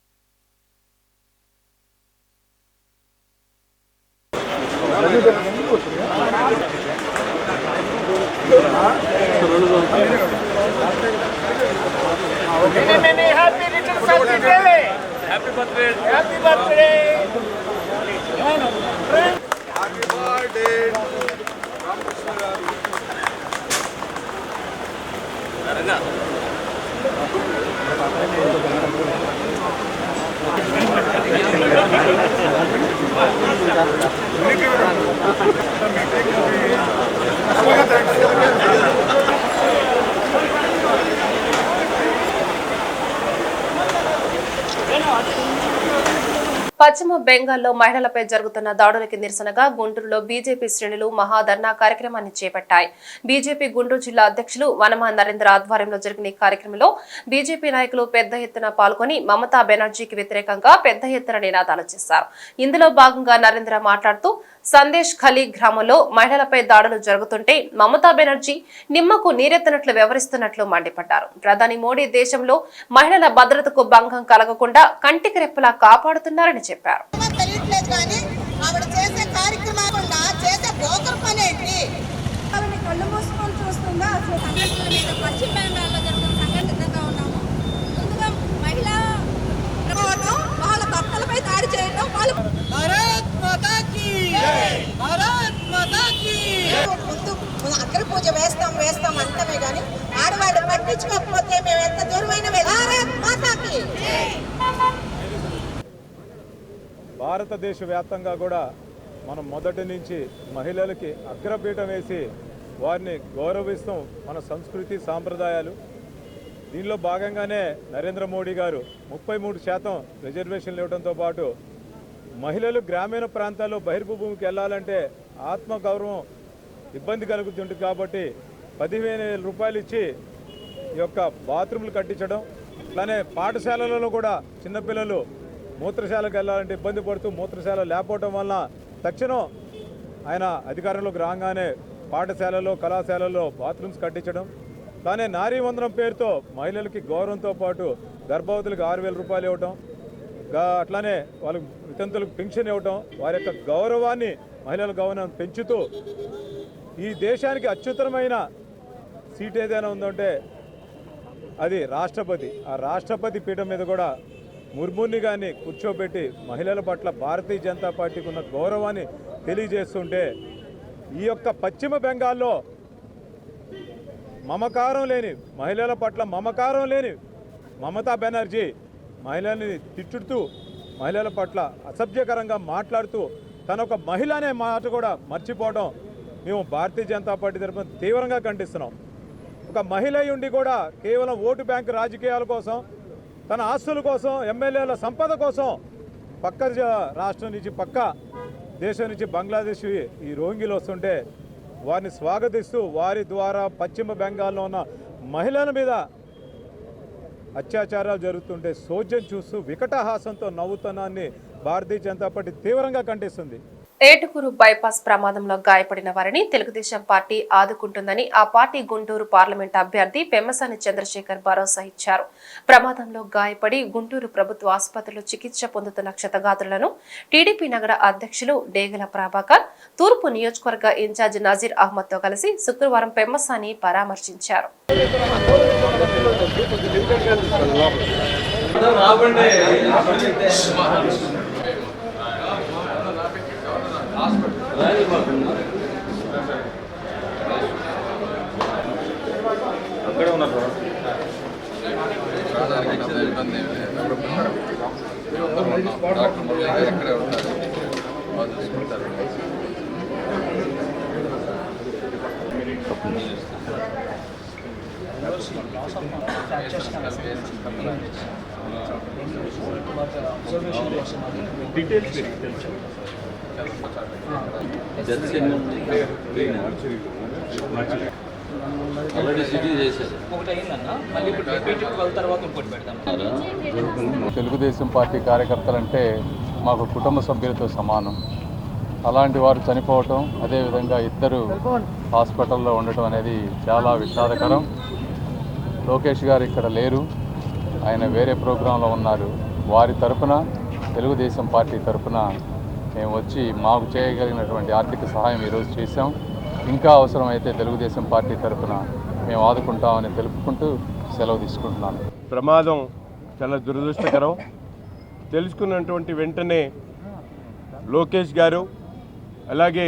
పశ్చిమ బెంగాల్లో మహిళలపై జరుగుతున్న దాడులకి నిరసనగా గుంటూరులో బీజేపీ శ్రేణులు మహాధర్నా కార్యక్రమాన్ని చేపట్టాయి. బీజేపీ గుంటూరు జిల్లా అధ్యక్షులు వనమా నరేంద్ర ఆధ్వర్యంలో జరిగిన ఈ కార్యక్రమంలో బీజేపీ నాయకులు పెద్ద ఎత్తున పాల్గొని మమతా బెనర్జీకి వ్యతిరేకంగా పెద్ద ఎత్తున నినాదాలు చేశారు. ఇందులో భాగంగా నరేంద్ర మాట్లాడుతూ సందేశ్ ఖలీ గ్రామంలో మహిళలపై దాడులు జరుగుతుంటే మమతా బెనర్జీ నిమ్మకు నీరెత్తనట్లు వ్యవహరిస్తున్నట్లు మండిపడ్డారు. ప్రధాని మోడీ దేశంలో మహిళల భద్రతకు భంగం కలగకుండా కంటికి రెప్పలా కాపాడుతున్నారని చెప్పారు. భారత్ మాతా కీ జై, భారత్ మాతా కీ జై. ముందు అగ్ర పూజ వేస్తాం అంటమే కానీ ఆడవాళ్ళు పట్టించుకోకపోతే మేము ఎంత దూరమైన మాతాకి. భారతదేశ వ్యాప్తంగా కూడా మనం మొదటి నుంచి మహిళలకి అగ్రపీఠం వేసి వారిని గౌరవిస్తాం. మన సంస్కృతి సాంప్రదాయాలు దీనిలో భాగంగానే నరేంద్ర మోడీ గారు 33% రిజర్వేషన్లు ఇవ్వడంతో పాటు మహిళలు గ్రామీణ ప్రాంతాల్లో బహిర్భూమికి వెళ్ళాలంటే ఆత్మగౌరవం ఇబ్బంది కలుగుతుంది కాబట్టి 15,000 రూపాయలు ఇచ్చి ఈ యొక్క బాత్రూమ్లు కట్టించడం. అలానే పాఠశాలలలో కూడా చిన్నపిల్లలు మూత్రశాలకు వెళ్ళాలంటే ఇబ్బంది పడుతూ మూత్రశాల లేకపోవడం వలన తక్షణం ఆయన అధికారంలోకి రాగానే పాఠశాలలో కళాశాలలో బాత్రూమ్స్ కట్టించడం. కానీ నారీ వందనం పేరుతో మహిళలకి గౌరవంతో పాటు గర్భవతులకు 6,000 రూపాయలు ఇవ్వటం, అట్లానే వాళ్ళకి వితంతులకు పెన్షన్ ఇవ్వటం, వారి యొక్క గౌరవాన్ని మహిళల గౌరవం పెంచుతూ ఈ దేశానికి అత్యుత్తరమైన సీట్ ఏదైనా ఉందంటే అది రాష్ట్రపతి. ఆ రాష్ట్రపతి పీఠం మీద కూడా ముర్ముని గారిని కూర్చోబెట్టి మహిళల పట్ల భారతీయ జనతా పార్టీకి ఉన్న గౌరవాన్ని తెలియజేస్తుంటే ఈ యొక్క పశ్చిమ బెంగాల్లో మమకారం లేని మహిళల పట్ల మమకారం లేని మమతా బెనర్జీ మహిళల్ని తిట్టుతూ మహిళల పట్ల అసభ్యకరంగా మాట్లాడుతూ తన ఒక మహిళ అనే మాట కూడా మర్చిపోవడం మేము భారతీయ జనతా పార్టీ తరఫున తీవ్రంగా ఖండిస్తున్నాం. ఒక మహిళ ఉండి కూడా కేవలం ఓటు బ్యాంకు రాజకీయాల కోసం, తన ఆస్తుల కోసం, ఎమ్మెల్యేల సంపద కోసం పక్క రాష్ట్రం నుంచి పక్క దేశం నుంచి బంగ్లాదేశ్ ఈ రోహింగ్యులు వస్తుంటే వారిని స్వాగతిస్తూ వారి ద్వారా పశ్చిమ బెంగాల్లో ఉన్న మహిళల మీద అత్యాచారాలు జరుగుతుంటే సోజ్యం చూస్తూ వికటహాసంతో నవ్వుతున్నాన్ని భారతీయ జనతా పార్టీ తీవ్రంగా ఖండిస్తుంది. ఏటుకూరు బైపాస్ ప్రమాదంలో గాయపడిన వారిని తెలుగుదేశం పార్టీ ఆదుకుంటుందని ఆ పార్టీ గుంటూరు పార్లమెంట్ అభ్యర్థి పెమ్మసాని చంద్రశేఖర్ భరోసా ఇచ్చారు. ప్రమాదంలో గాయపడి గుంటూరు ప్రభుత్వ ఆసుపత్రిలో చికిత్స పొందుతున్న క్షతగాత్రులను టీడీపీ నగర అధ్యక్షులు డేగల ప్రభాకర్, తూర్పు నియోజకవర్గ ఇన్ఛార్జ్ నజీర్ అహ్మద్ తో కలిసి శుక్రవారం పెమ్మసాని పరామర్శించారు. అక్కడే ఉన్నారు ఎక్కడే ఉంటారు డీటెయిల్స్ తెలుగుదేశం పార్టీ కార్యకర్తలంటే మాకు కుటుంబ సభ్యులతో సమానం. అలాంటి వారు చనిపోవటం, అదేవిధంగా ఇద్దరు హాస్పిటల్లో ఉండటం అనేది చాలా విషాదకరం. లోకేష్ గారు ఇక్కడ లేరు, ఆయన వేరే ప్రోగ్రాంలో ఉన్నారు. వారి తరపున తెలుగుదేశం పార్టీ తరపున మేము వచ్చి మాకు చేయగలిగినటువంటి ఆర్థిక సహాయం ఈరోజు చేశాం. ఇంకా అవసరమైతే తెలుగుదేశం పార్టీ తరపున మేము ఆదుకుంటామని తెలుపుకుంటూ సెలవు తీసుకుంటున్నాను. ప్రమాదం చాలా దురదృష్టకరం. తెలుసుకున్నటువంటి వెంటనే లోకేష్ గారు, అలాగే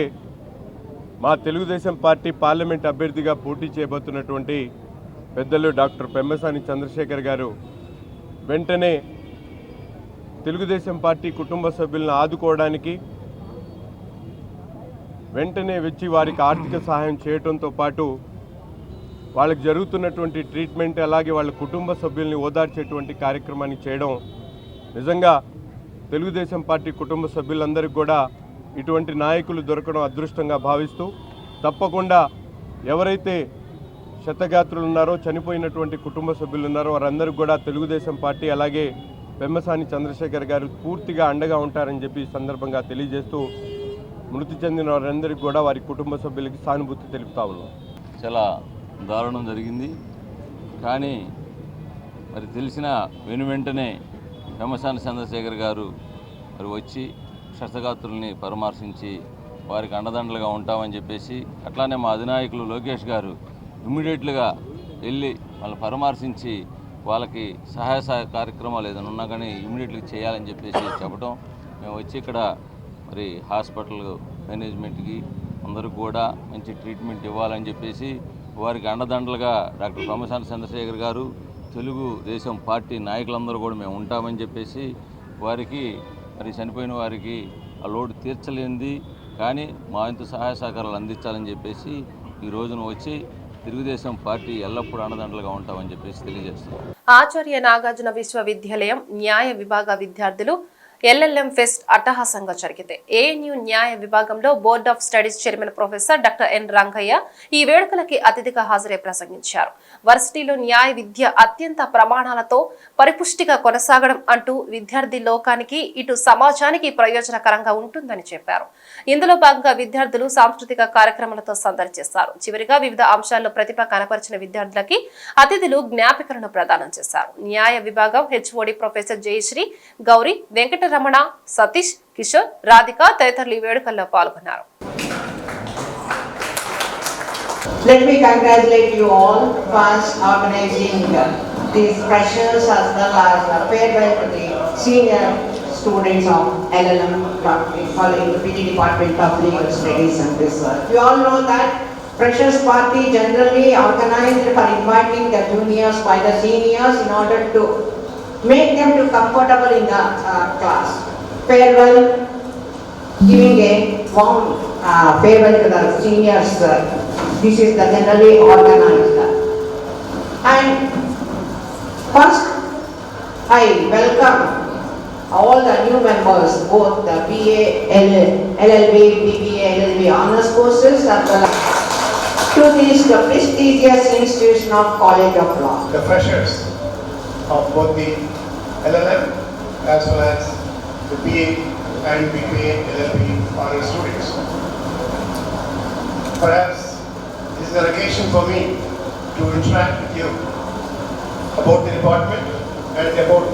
మా తెలుగుదేశం పార్టీ పార్లమెంట్ అభ్యర్థిగా పోటీ చేయబోతున్నటువంటి పెద్దలు డాక్టర్ పెమ్మసాని చంద్రశేఖర్ గారు వెంటనే తెలుగుదేశం పార్టీ కుటుంబ సభ్యులను ఆదుకోవడానికి వెంటనే వచ్చి వారికి ఆర్థిక సహాయం చేయడంతో పాటు వాళ్ళకి జరుగుతున్నటువంటి ట్రీట్మెంట్, అలాగే వాళ్ళ కుటుంబ సభ్యుల్ని ఓదార్చేటువంటి కార్యక్రమాన్ని చేయడం నిజంగా తెలుగుదేశం పార్టీ కుటుంబ సభ్యులందరికీ కూడా ఇటువంటి నాయకులు దొరకడం అదృష్టంగా భావిస్తూ, తప్పకుండా ఎవరైతే క్షతగాత్రులు ఉన్నారో, చనిపోయినటువంటి కుటుంబ సభ్యులు ఉన్నారో వారందరికీ కూడా తెలుగుదేశం పార్టీ అలాగే పెమ్మసాని చంద్రశేఖర్ గారు పూర్తిగా అండగా ఉంటారని చెప్పి ఈ సందర్భంగా తెలియజేస్తూ, మృతి చెందిన వారందరికీ కూడా వారి కుటుంబ సభ్యులకి సానుభూతి తెలుపుతా ఉన్నాం. చాలా దారుణం జరిగింది. కానీ మరి తెలిసిన వెంటనే పెమ్మసాని చంద్రశేఖర్ గారు మరి వచ్చి క్షతగాత్రుల్ని పరామర్శించి వారికి అండదండలుగా ఉంటామని చెప్పేసి, అట్లానే మా అధినాయకులు లోకేష్ గారు ఇమ్మీడియట్లుగా వెళ్ళి వాళ్ళని పరామర్శించి వాళ్ళకి సహాయ కార్యక్రమాలు ఏదైనా ఉన్నా కానీ ఇమ్మీడియట్గా చేయాలని చెప్పేసి చెప్పడం, మేము వచ్చి ఇక్కడ మరి హాస్పిటల్ మేనేజ్మెంట్కి అందరూ కూడా మంచి ట్రీట్మెంట్ ఇవ్వాలని చెప్పేసి వారికి అండదండలుగా డాక్టర్ ప్రొఫెసర్ చంద్రశేఖర్ గారు, తెలుగుదేశం పార్టీ నాయకులందరూ కూడా మేము ఉంటామని చెప్పేసి వారికి మరి చనిపోయిన వారికి ఆ లోటు తీర్చలేనిది కానీ మా ఇంత సహాయ సహకారాలు అందించాలని చెప్పేసి ఈ రోజున వచ్చి తెలుగుదేశం పార్టీ ఎల్లప్పుడూ అండదండలుగా ఉంటామని చెప్పేసి తెలియజేస్తున్నాం. ఆచార్య నాగార్జున విశ్వవిద్యాలయం న్యాయ విభాగ విద్యార్థులు ఎల్ఎల్ఎం ఫెస్ట్ అట్టహాసంగా జరిగింది. ఏఎన్యూ న్యాయ విభాగంలో board of studies chairman professor doctor N Rangaiah ఈ వేడుకలకి అతిథిగా హాజరై ప్రసంగించారు. వర్సిటీలో న్యాయ విద్య అత్యంత ప్రమాణాలతో పరిపుష్టిగా కొనసాగడం అంటూ విద్యార్థి లోకానికి ఇటు సమాజానికి ప్రయోజనకరంగా ఉంటుందని చెప్పారు. ఇందులో భాగంగా విద్యార్థులు సాంస్కృతిక కార్యక్రమాలతో సందడి చేశారు. చివరిగా వివిధ అంశాల్లో ప్రతిభ కనపరిచిన విద్యార్థులకి అతిథులు జ్ఞాపికలను ప్రదానం చేశారు. న్యాయ విభాగం హెచ్ఓడి ప్రొఫెసర్ జయశ్రీ, గౌరీ, వెంకట రమణ, సతీష్, కిషోర్, రాధిక తదితరులు ఈ వేడుకల్లో పాల్గొన్నారు. Let me congratulate you all for organizing these freshers as well as farewell to the senior students of LLM following the PT Department of Legal Studies and Research. You all know that freshers party generally organized for inviting the juniors by the seniors in order to make them to comfortable in the class. Farewell, giving a warm farewell to the seniors. This is the generally organized. And first, I welcome all the new members, both the BA, LLB, BBA, LLB honors courses, as well as to this the prestigious institution of College of Law. The freshers of both the LLM as well as the BA and BBA LLB honor students. Perhaps this is an occasion for me to interact with you about the department and about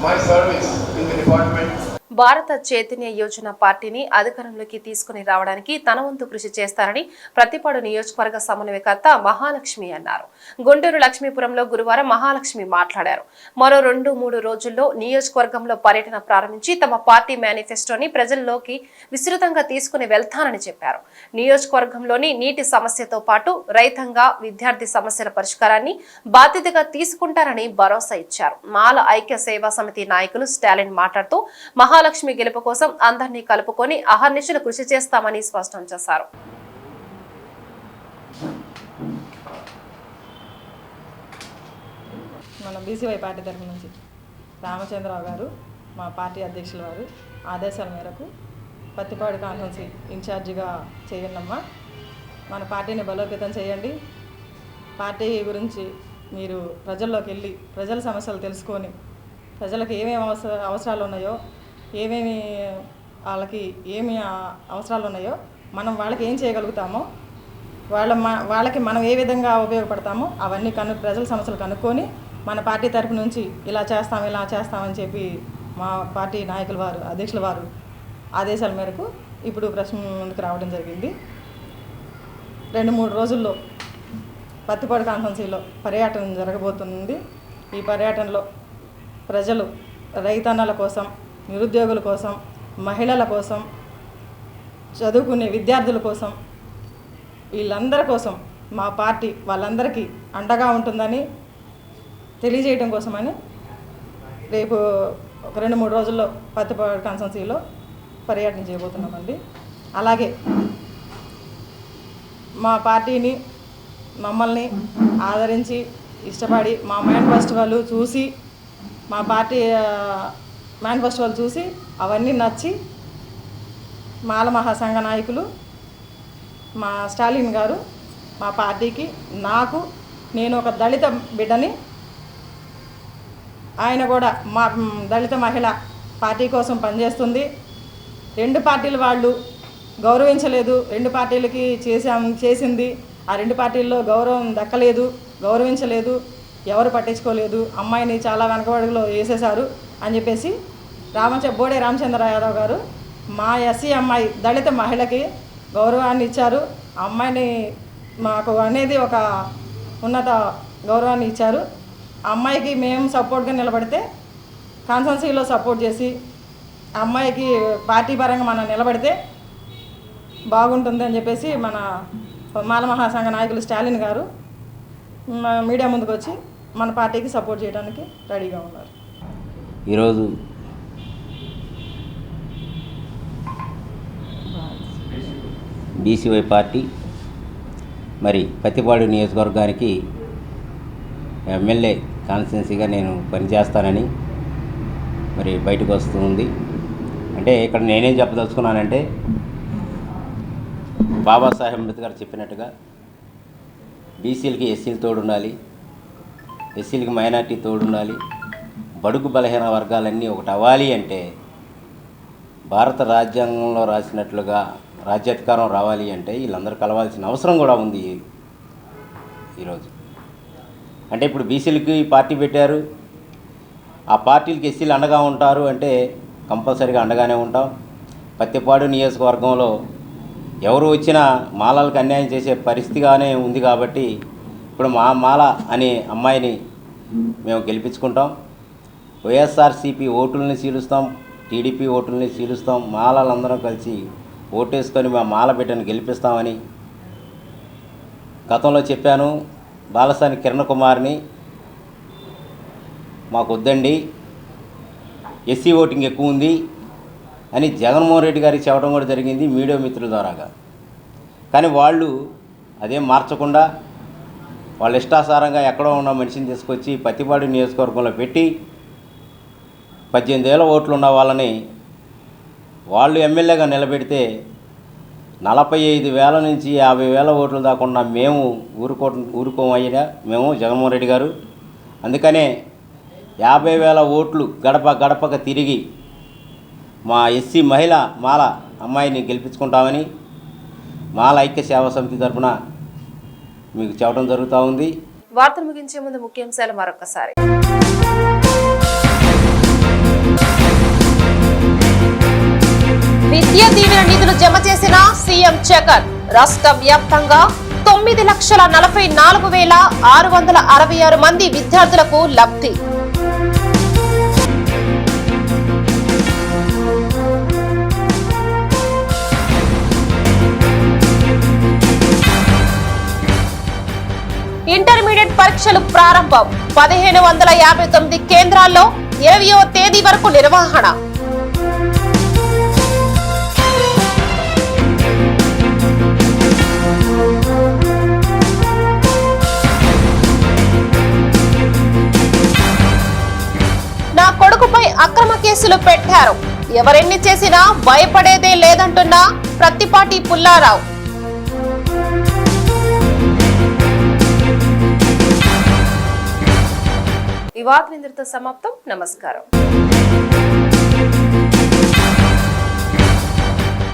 my service in the department. భారత చైతన్య యోజన పార్టీని అధికారంలోకి తీసుకుని రావడానికి తన వంతు కృషి చేస్తారని ప్రతిపాడు నియోజకవర్గ సమన్వయకర్త మహాలక్ష్మి అన్నారు. గుంటూరు లక్ష్మీపురంలో గురువారం మహాలక్ష్మి మాట్లాడారు. మరో 2-3 రోజుల్లో నియోజకవర్గంలో పర్యటన ప్రారంభించి తమ పార్టీ మేనిఫెస్టోని ప్రజల్లోకి విస్తృతంగా తీసుకుని వెళ్తానని చెప్పారు. నియోజకవర్గంలోని నీటి సమస్యతో పాటు రైతాంగ, విద్యార్థి సమస్యల పరిష్కారాన్ని బాధ్యతగా తీసుకుంటారని భరోసా ఇచ్చారు. మాల ఐక్య సేవా సమితి నాయకులు స్టాలిన్ మాట్లాడుతూ మహాలక్ష్మి గెలుపు కోసం అందరినీ కలుపుకొని అహర్నిశలు కృషి చేస్తామని స్పష్టం చేశారు. మన బీసీవై పార్టీ తరఫు నుంచి రామచంద్రరావు గారు, మా పార్టీ అధ్యక్షుల వారు ఆదేశాల మేరకు పత్తిపాడు కాన్ఫరెన్సీ ఇన్ఛార్జిగా చేయండమ్మా. మన పార్టీని బలోపేతం చేయండి. పార్టీ గురించి మీరు ప్రజల్లోకి వెళ్ళి ప్రజల సమస్యలు తెలుసుకొని ప్రజలకు ఏమేమి అవసరాలు ఉన్నాయో, ఏమేమి వాళ్ళకి ఏమి అవసరాలు ఉన్నాయో, మనం వాళ్ళకి ఏం చేయగలుగుతామో, వాళ్ళకి మనం ఏ విధంగా ఉపయోగపడతామో అవన్నీ ప్రజల సమస్యలు కనుక్కొని మన పార్టీ తరపు నుంచి ఇలా చేస్తామని చెప్పి మా పార్టీ నాయకుల వారు, అధ్యక్షుల వారు ఆదేశాల మేరకు ఇప్పుడు ప్రశ్న ముందుకు రావడం జరిగింది. 2-3 రోజుల్లో పత్తిపాడు కాన్ఫరెన్సీలో పర్యటన జరగబోతుంది. ఈ పర్యటనలో ప్రజలు, రైతన్నల కోసం, నిరుద్యోగుల కోసం, మహిళల కోసం, చదువుకునే విద్యార్థుల కోసం, వీళ్ళందరి కోసం మా పార్టీ వాళ్ళందరికీ అండగా ఉంటుందని తెలియజేయడం కోసమని రేపు ఒక 2-3 రోజుల్లో పత్తిపాడు కాన్ఫరెన్సీలో పర్యటన చేయబోతున్నామండి. అలాగే మా పార్టీని, మమ్మల్ని ఆదరించి ఇష్టపడి మా మేనిఫెస్టోలు చూసి, మా పార్టీ మేనిఫెస్టోలు చూసి అవన్నీ నచ్చి మాల మహాసంఘ నాయకులు మా స్టాలిన్ గారు మా పార్టీకి, నాకు, నేను ఒక దళిత బిడ్డని, ఆయన కూడా మా దళిత మహిళ పార్టీ కోసం పనిచేస్తుంది. 2 పార్టీల వాళ్ళు గౌరవించలేదు, 2 పార్టీలకి చేసింది, ఆ 2 పార్టీల్లో గౌరవం దక్కలేదు, గౌరవించలేదు, ఎవరు పట్టించుకోలేదు, అమ్మాయిని చాలా వెనకబడుగులో వేసేశారు అని చెప్పేసి బోడే రామచంద్ర యాదవ్ గారు మా ఎస్సీ అమ్మాయి దళిత మహిళకి గౌరవాన్ని ఇచ్చారు. అమ్మాయిని మాకు అనేది ఒక ఉన్నత గౌరవాన్ని ఇచ్చారు. అమ్మాయికి మేము సపోర్ట్గా నిలబడితే కాన్స్టిట్యున్సీలో సపోర్ట్ చేసి అమ్మాయికి పార్టీ పరంగా మనం నిలబడితే బాగుంటుంది అని చెప్పేసి మన మాల మహాసంఘ నాయకులు స్టాలిన్ గారు మీడియా ముందుకు వచ్చి మన పార్టీకి సపోర్ట్ చేయడానికి రెడీగా ఉన్నారు. ఈరోజు బీసీవై పార్టీ మరి పత్తిపాడు నియోజకవర్గానికి ఎమ్మెల్యే కాన్స్టిట్యున్సీగా నేను పనిచేస్తానని మరి బయటకు వస్తుంది. అంటే ఇక్కడ నేనేం చెప్పదలుచుకున్నానంటే బాబాసాహెబ్ అంబేద్కర్ చెప్పినట్టుగా బీసీలకి ఎస్సీలు తోడుండాలి, ఎస్సీలకి మైనార్టీ తోడుండాలి, బడుగు బలహీన వర్గాలన్నీ ఒకటి అవ్వాలి అంటే భారత రాజ్యాంగంలో రాసినట్లుగా రాజ్యాధికారం రావాలి అంటే వీళ్ళందరూ కలవాల్సిన అవసరం కూడా ఉంది ఈరోజు. అంటే ఇప్పుడు బీసీలకి పార్టీ పెట్టారు, ఆ పార్టీలకి ఎస్సీలు అండగా ఉంటారు అంటే కంపల్సరీగా అండగానే ఉంటాం. పత్తిపాడు నియోజకవర్గంలో ఎవరు వచ్చినా మాలలకు అన్యాయం చేసే పరిస్థితిగానే ఉంది కాబట్టి ఇప్పుడు మాల అనే అమ్మాయిని మేము గెలిపించుకుంటాం. వైఎస్ఆర్సీపీ ఓటుల్ని చీలుస్తాం, టీడీపీ ఓటుల్ని చీలుస్తాం. మాలలందరం కలిసి ఓటేసుకొని మా మాల బిడ్డను గెలిపిస్తామని గతంలో చెప్పాను. బాలసాని కిరణ్ కుమార్ని మాకు వద్దండి, ఎస్సీ ఓటింగ్ ఎక్కువ ఉంది అని జగన్మోహన్ రెడ్డి గారికి చెప్పడం కూడా జరిగింది మీడియా మిత్రుల ద్వారాగా. కానీ వాళ్ళు అదేం మార్చకుండా వాళ్ళ ఇష్టాసారంగా ఎక్కడో ఉన్న మనిషిని తీసుకొచ్చి పత్తిపాడు నియోజకవర్గంలో పెట్టి 18,000 ఓట్లు ఉన్న వాళ్ళని వాళ్ళు ఎమ్మెల్యేగా నిలబెడితే 45,000 నుంచి 50,000 ఓట్లు దాకుండా మేము ఊరుకోమయ్యా మేము జగన్మోహన్ రెడ్డి గారు. అందుకనే 50,000 ఓట్లు గడప గడపక తిరిగి మా ఎస్సీ మహిళ మాల అమ్మాయిని గెలిపించుకుంటామని మాల ఐక్య సేవా సమితి తరఫున మీకు చెప్పడం జరుగుతూ ఉంది. వార్తలు ముగించే ముందు ముఖ్యాంశాలు మరొకసారి. విద్యా దీవెన నిధులు జమ చేసిన సీఎం జగన్. రాష్ట్ర వ్యాప్తంగా 9,44,666 మంది విద్యార్థులకు లబ్ధి. ఇంటర్మీడియట్ పరీక్షలు ప్రారంభం. 1,559 కేంద్రాల్లో 20వ తేదీ వరకు నిర్వహణ. నా కొడుకుపై అక్రమ కేసులు పెట్టారు, ఎవరెన్ని చేసినా భయపడేదే లేదంటున్న ప్రత్తిపాటి పుల్లారావు. ఈ వార్తలు ఇంతటితో సమాప్తం. నమస్కారం.